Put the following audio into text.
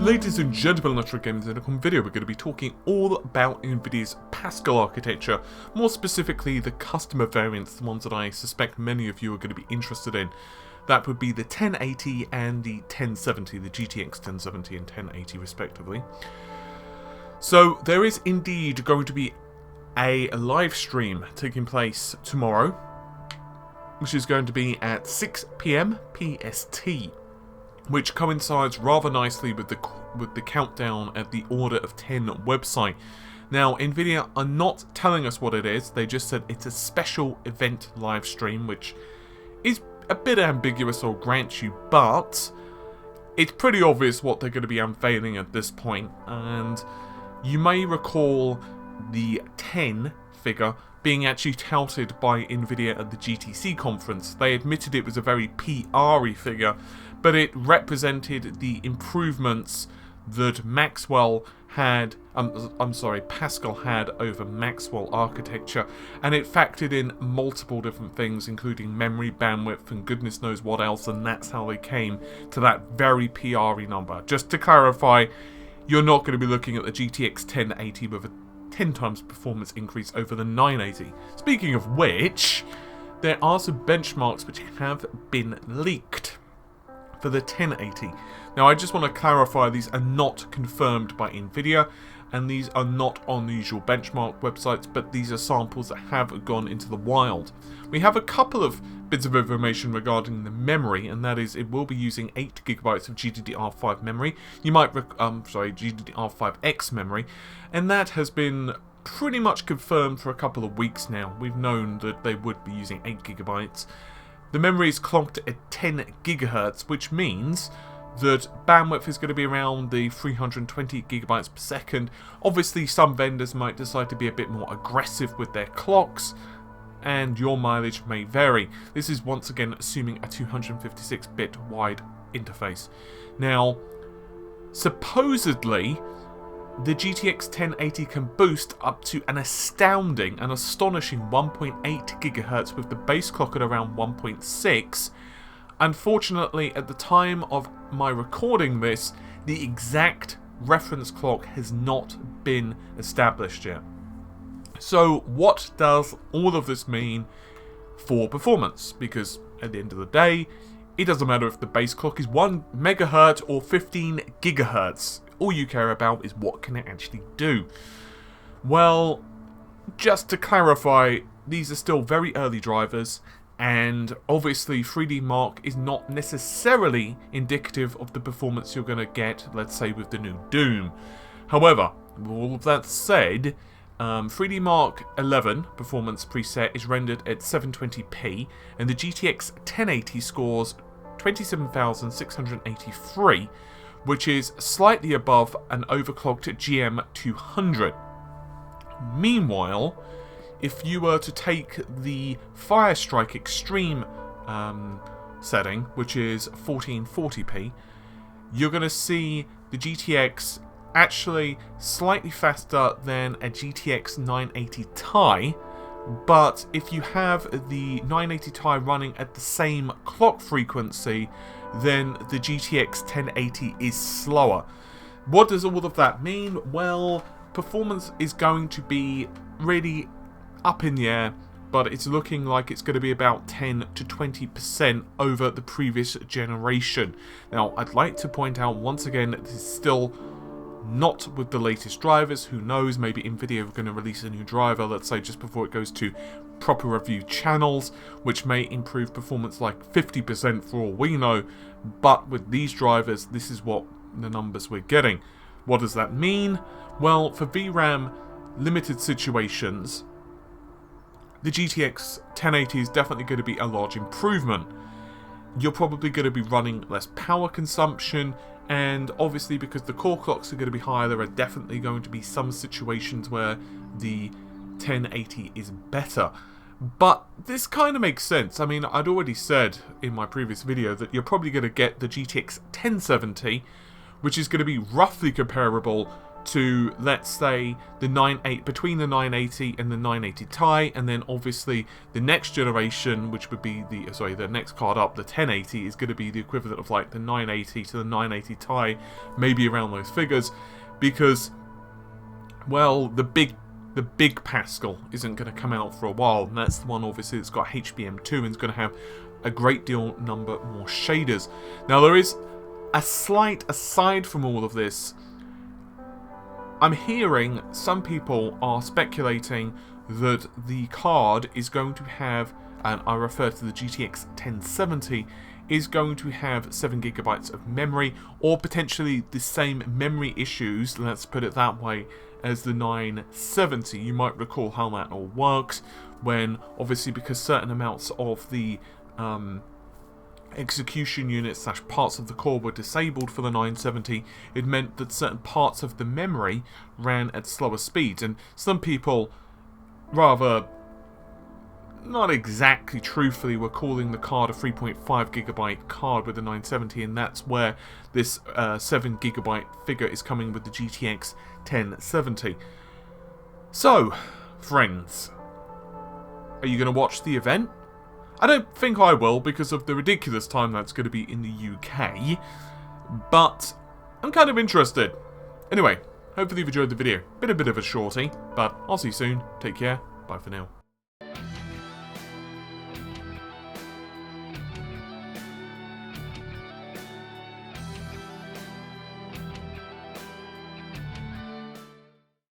Ladies and gentlemen, Electric Gamers, in a video we're going to be talking all about Nvidia's Pascal architecture, more specifically the customer variants, the ones that I suspect many of you are going to be interested in. That would be the 1080 and the 1070, the GTX 1070 and 1080 respectively. So there is indeed going to be a live stream taking place tomorrow, which is going to be at 6 PM PST. Which coincides rather nicely with the countdown at the Order of 10 website. Now, Nvidia are not telling us what it is. They just said it's a special event live stream, which is a bit ambiguous, I'll grant you, but it's pretty obvious what they're going to be unveiling at this point. And you may recall the 10 figure being actually touted by Nvidia at the GTC conference. They admitted it was a very PR-y figure, but it represented the improvements that Pascal had over Maxwell architecture, and it factored in multiple different things, including memory, bandwidth, and goodness knows what else, and that's how they came to that very PR-y number. Just to clarify, you're not going to be looking at the GTX 1080 with a 10 times performance increase over the 980. Speaking of which, there are some benchmarks which have been leaked for the 1080. Now, I just want to clarify, these are not confirmed by Nvidia, and these are not on the usual benchmark websites, but these are samples that have gone into the wild. We have a couple of bits of information regarding the memory, and that is it will be using 8 GB of GDDR5 memory. GDDR5X memory, and that has been pretty much confirmed for a couple of weeks now. We've known that they would be using 8 GB. The memory is clocked at 10 GHz, which means that bandwidth is going to be around the 320 GB per second. Obviously, some vendors might decide to be a bit more aggressive with their clocks, and your mileage may vary. This is once again assuming a 256-bit wide interface. Now, supposedly, the GTX 1080 can boost up to an astonishing 1.8 GHz with the base clock at around 1.6. Unfortunately, at the time of my recording this, the exact reference clock has not been established yet. So what does all of this mean for performance? Because at the end of the day, it doesn't matter if the base clock is 1 MHz or 15 GHz. All you care about is what can it actually do. Well, just to clarify, these are still very early drivers, and obviously 3D Mark is not necessarily indicative of the performance you're going to get, let's say, with the new Doom. However, with all of that said, 3D Mark 11 performance preset is rendered at 720p, and the GTX 1080 scores 27,683, which is slightly above an overclocked GM200. Meanwhile, if you were to take the Firestrike Extreme setting, which is 1440p, you're going to see the GTX actually slightly faster than a GTX 980 Ti, but if you have the 980 Ti running at the same clock frequency, then the GTX 1080 is slower. What does all of that mean? Well, performance is going to be really up in the air, but it's looking like it's going to be about 10 to 20% over the previous generation. Now, I'd like to point out once again that this is still not with the latest drivers. Who knows, maybe Nvidia are going to release a new driver, let's say just before it goes to proper review channels, which may improve performance like 50% for all we know. But with these drivers, this is what the numbers we're getting. What does that mean? Well, for VRAM limited situations, the GTX 1080 is definitely going to be a large improvement. You're probably going to be running less power consumption, and obviously because the core clocks are going to be higher, there are definitely going to be some situations where the 1080 is better. But this kind of makes sense. I mean, I'd already said in my previous video that you're probably going to get the GTX 1070, which is going to be roughly comparable to, let's say, between the 980 and the 980 Ti, and then obviously the next generation, which would be the next card up, the 1080, is going to be the equivalent of like the 980 to the 980 Ti, maybe around those figures, because, well, the big Pascal isn't going to come out for a while, and that's the one obviously that's got HBM2 and is going to have a great deal number more shaders. Now there is a slight aside from all of this. I'm hearing some people are speculating that the card is going to have, and I refer to the GTX 1070, is going to have 7GB of memory, or potentially the same memory issues, let's put it that way, as the 970. You might recall how that all works, when obviously because certain amounts of the execution units / parts of the core were disabled for the 970, it meant that certain parts of the memory ran at slower speeds, and some people, rather not exactly truthfully, were calling the card a 3.5GB card with the 970, and that's where this 7GB figure is coming with the GTX 1070. So, friends, are you going to watch the event? I don't think I will, because of the ridiculous time that's going to be in the UK, but I'm kind of interested. Anyway, hopefully you've enjoyed the video. Been a bit of a shorty, but I'll see you soon. Take care. Bye for now.